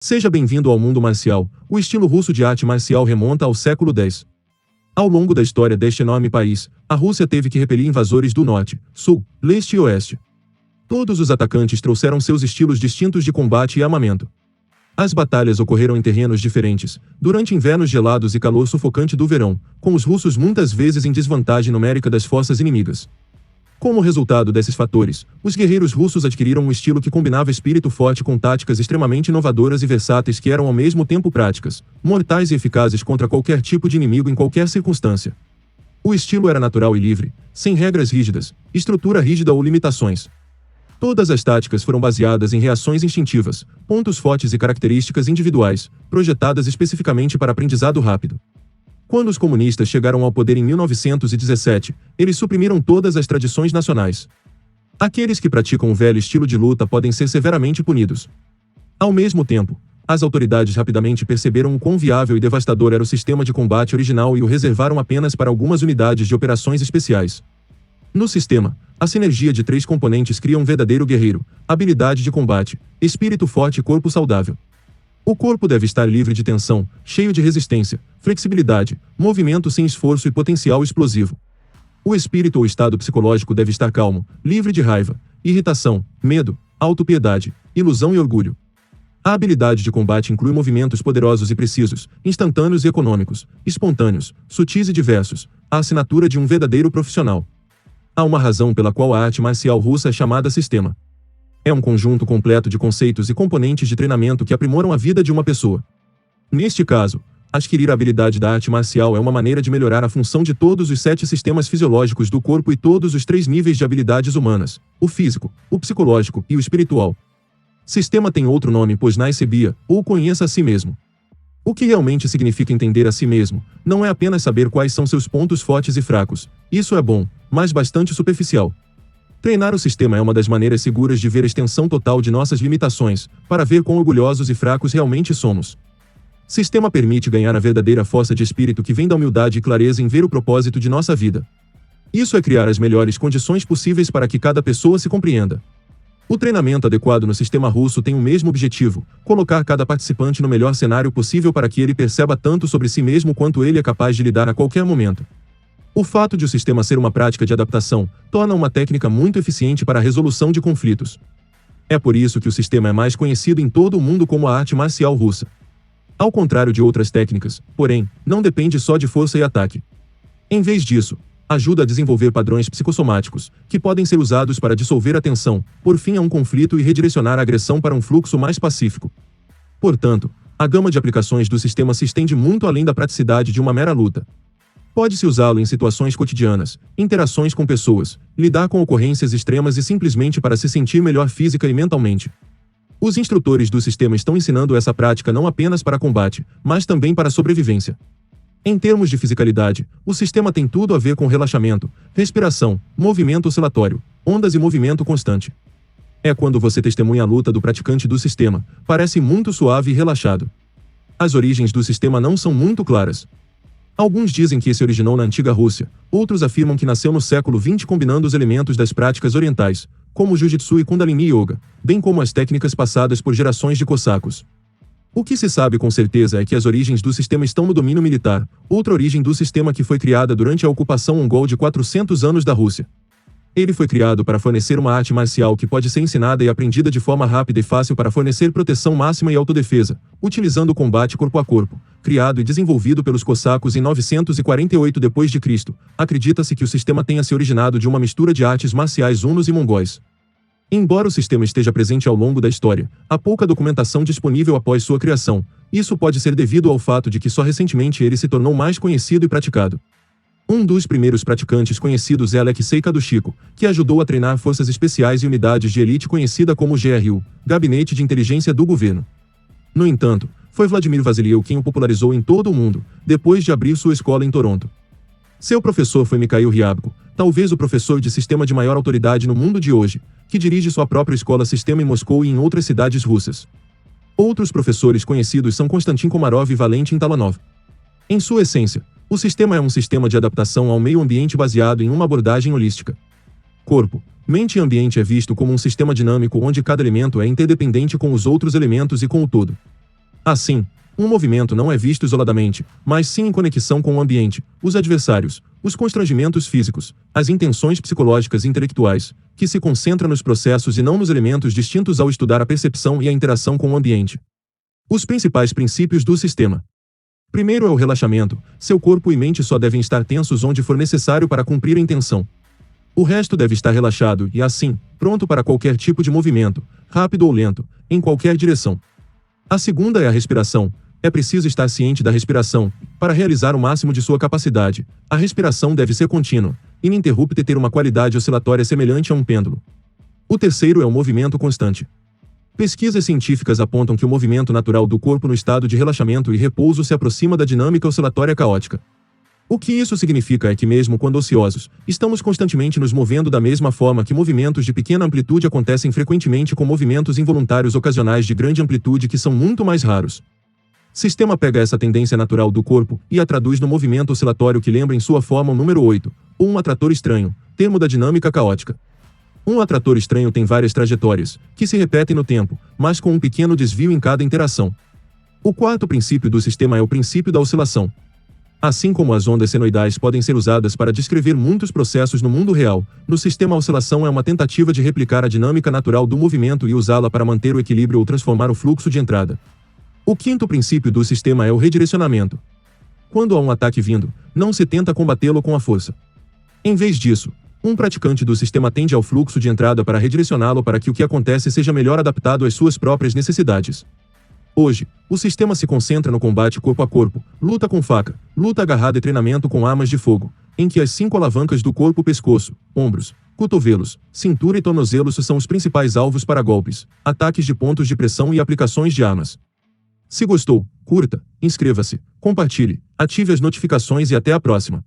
Seja bem-vindo ao mundo marcial. O estilo russo de arte marcial remonta ao século X. Ao longo da história deste enorme país, a Rússia teve que repelir invasores do norte, sul, leste e oeste. Todos os atacantes trouxeram seus estilos distintos de combate e armamento. As batalhas ocorreram em terrenos diferentes, durante invernos gelados e calor sufocante do verão, com os russos muitas vezes em desvantagem numérica das forças inimigas. Como resultado desses fatores, os guerreiros russos adquiriram um estilo que combinava espírito forte com táticas extremamente inovadoras e versáteis que eram ao mesmo tempo práticas, mortais e eficazes contra qualquer tipo de inimigo em qualquer circunstância. O estilo era natural e livre, sem regras rígidas, estrutura rígida ou limitações. Todas as táticas foram baseadas em reações instintivas, pontos fortes e características individuais, projetadas especificamente para aprendizado rápido. Quando os comunistas chegaram ao poder em 1917, eles suprimiram todas as tradições nacionais. Aqueles que praticam o velho estilo de luta podem ser severamente punidos. Ao mesmo tempo, as autoridades rapidamente perceberam o quão viável e devastador era o sistema de combate original e o reservaram apenas para algumas unidades de operações especiais. No sistema, a sinergia de três componentes cria um verdadeiro guerreiro: habilidade de combate, espírito forte e corpo saudável. O corpo deve estar livre de tensão, cheio de resistência, flexibilidade, movimento sem esforço e potencial explosivo. O espírito ou estado psicológico deve estar calmo, livre de raiva, irritação, medo, autopiedade, ilusão e orgulho. A habilidade de combate inclui movimentos poderosos e precisos, instantâneos e econômicos, espontâneos, sutis e diversos, a assinatura de um verdadeiro profissional. Há uma razão pela qual a arte marcial russa é chamada sistema. É um conjunto completo de conceitos e componentes de treinamento que aprimoram a vida de uma pessoa. Neste caso, adquirir a habilidade da arte marcial é uma maneira de melhorar a função de todos os 7 sistemas fisiológicos do corpo e todos os 3 níveis de habilidades humanas: o físico, o psicológico e o espiritual. Sistema tem outro nome, pois nasce ou conheça a si mesmo. O que realmente significa entender a si mesmo, não é apenas saber quais são seus pontos fortes e fracos. Isso é bom, mas bastante superficial. Treinar o sistema é uma das maneiras seguras de ver a extensão total de nossas limitações, para ver quão orgulhosos e fracos realmente somos. Sistema permite ganhar a verdadeira força de espírito que vem da humildade e clareza em ver o propósito de nossa vida. Isso é criar as melhores condições possíveis para que cada pessoa se compreenda. O treinamento adequado no sistema russo tem o mesmo objetivo: colocar cada participante no melhor cenário possível para que ele perceba tanto sobre si mesmo quanto ele é capaz de lidar a qualquer momento. O fato de o sistema ser uma prática de adaptação torna uma técnica muito eficiente para a resolução de conflitos. É por isso que o sistema é mais conhecido em todo o mundo como a arte marcial russa. Ao contrário de outras técnicas, porém, não depende só de força e ataque. Em vez disso, ajuda a desenvolver padrões psicossomáticos, que podem ser usados para dissolver a tensão, pôr fim a um conflito e redirecionar a agressão para um fluxo mais pacífico. Portanto, a gama de aplicações do sistema se estende muito além da praticidade de uma mera luta. Pode-se usá-lo em situações cotidianas, interações com pessoas, lidar com ocorrências extremas e simplesmente para se sentir melhor física e mentalmente. Os instrutores do sistema estão ensinando essa prática não apenas para combate, mas também para sobrevivência. Em termos de fisicalidade, o sistema tem tudo a ver com relaxamento, respiração, movimento oscilatório, ondas e movimento constante. É quando você testemunha a luta do praticante do sistema, parece muito suave e relaxado. As origens do sistema não são muito claras. Alguns dizem que se originou na antiga Rússia, outros afirmam que nasceu no século XX combinando os elementos das práticas orientais, como o Jiu-Jitsu e Kundalini Yoga, bem como as técnicas passadas por gerações de cossacos. O que se sabe com certeza é que as origens do sistema estão no domínio militar, outra origem do sistema que foi criada durante a ocupação mongol de 400 anos da Rússia. Ele foi criado para fornecer uma arte marcial que pode ser ensinada e aprendida de forma rápida e fácil para fornecer proteção máxima e autodefesa, utilizando o combate corpo a corpo. Criado e desenvolvido pelos cossacos em 948 d.C., acredita-se que o sistema tenha se originado de uma mistura de artes marciais hunos e mongóis. Embora o sistema esteja presente ao longo da história, há pouca documentação disponível após sua criação. Isso pode ser devido ao fato de que só recentemente ele se tornou mais conhecido e praticado. Um dos primeiros praticantes conhecidos é Alexei Kadushiko, que ajudou a treinar forças especiais e unidades de elite conhecida como GRU, Gabinete de Inteligência do Governo. No entanto, foi Vladimir Vasiliev quem o popularizou em todo o mundo, depois de abrir sua escola em Toronto. Seu professor foi Mikhail Ryabko, talvez o professor de sistema de maior autoridade no mundo de hoje, que dirige sua própria escola sistema em Moscou e em outras cidades russas. Outros professores conhecidos são Konstantin Komarov e Valentin Talanov. Em sua essência, o sistema é um sistema de adaptação ao meio ambiente baseado em uma abordagem holística. Corpo, mente e ambiente é visto como um sistema dinâmico onde cada elemento é interdependente com os outros elementos e com o todo. Assim, um movimento não é visto isoladamente, mas sim em conexão com o ambiente, os adversários, os constrangimentos físicos, as intenções psicológicas e intelectuais, que se concentra nos processos e não nos elementos distintos ao estudar a percepção e a interação com o ambiente. Os principais princípios do sistema. Primeiro é o relaxamento. Seu corpo e mente só devem estar tensos onde for necessário para cumprir a intenção. O resto deve estar relaxado e, assim, pronto para qualquer tipo de movimento, rápido ou lento, em qualquer direção. A segunda é a respiração. É preciso estar ciente da respiração, para realizar o máximo de sua capacidade. A respiração deve ser contínua, ininterrupta e ter uma qualidade oscilatória semelhante a um pêndulo. O terceiro é o movimento constante. Pesquisas científicas apontam que o movimento natural do corpo no estado de relaxamento e repouso se aproxima da dinâmica oscilatória caótica. O que isso significa é que mesmo quando ociosos, estamos constantemente nos movendo da mesma forma que movimentos de pequena amplitude acontecem frequentemente com movimentos involuntários ocasionais de grande amplitude que são muito mais raros. Sistema pega essa tendência natural do corpo e a traduz no movimento oscilatório que lembra em sua forma o número 8, ou um atrator estranho, termo da dinâmica caótica. Um atrator estranho tem várias trajetórias, que se repetem no tempo, mas com um pequeno desvio em cada interação. O quarto princípio do sistema é o princípio da oscilação. Assim como as ondas senoidais podem ser usadas para descrever muitos processos no mundo real, no sistema a oscilação é uma tentativa de replicar a dinâmica natural do movimento e usá-la para manter o equilíbrio ou transformar o fluxo de entrada. O quinto princípio do sistema é o redirecionamento. Quando há um ataque vindo, não se tenta combatê-lo com a força. Em vez disso, um praticante do sistema tende ao fluxo de entrada para redirecioná-lo para que o que acontece seja melhor adaptado às suas próprias necessidades. Hoje, o sistema se concentra no combate corpo a corpo, luta com faca, luta agarrada e treinamento com armas de fogo, em que as 5 alavancas do corpo, pescoço, ombros, cotovelos, cintura e tornozelos são os principais alvos para golpes, ataques de pontos de pressão e aplicações de armas. Se gostou, curta, inscreva-se, compartilhe, ative as notificações e até a próxima.